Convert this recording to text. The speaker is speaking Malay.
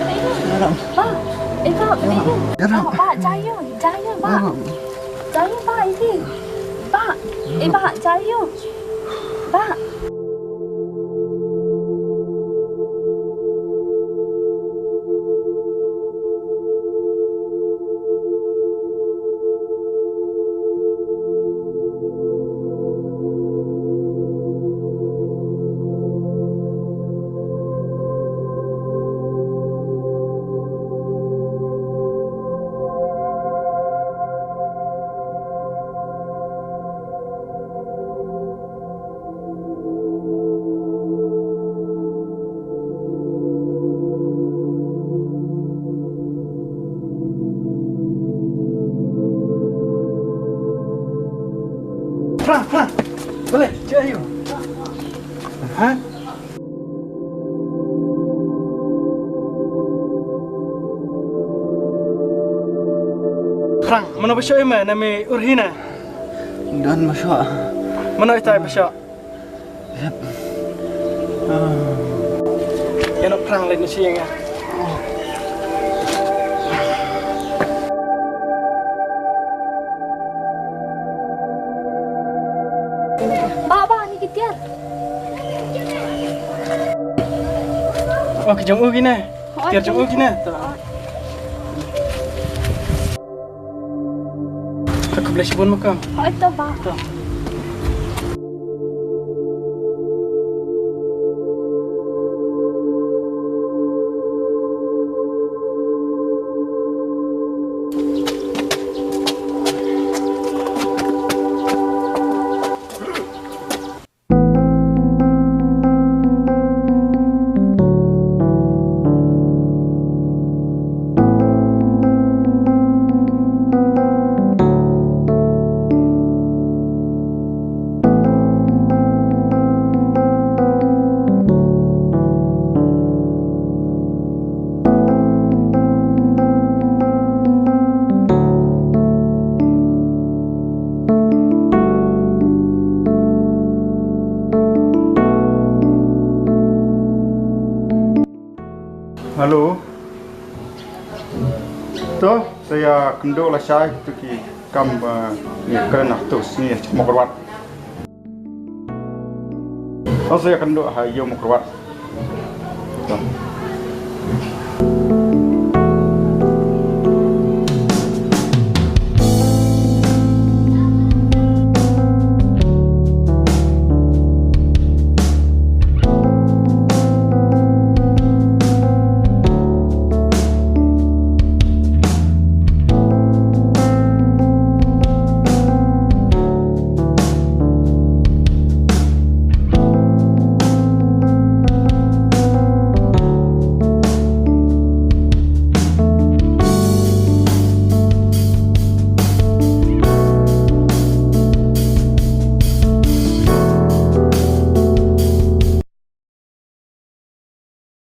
Pak, Pak, benar. Pak, jaya, Pak. Jaya, Pak, ini. Pak, Pak, jaya. Pak. Perang. Boleh, Cik Ayu. Ha? Perang, mana besok ima nama Urhina? Dan masuk. Mana itu besok? Yep. Yang nak perang lagi siang ya. Pak, ni kita. Oh, kejam gini. Tiar jam gini. Aku boleh sibun makan. Oh, itu, Pak. Halo. Tu saya kenduk lah saya tu ki kam ni kena tu ni mau keluar. Oh saya kenduk hayo mau keluar. Tu.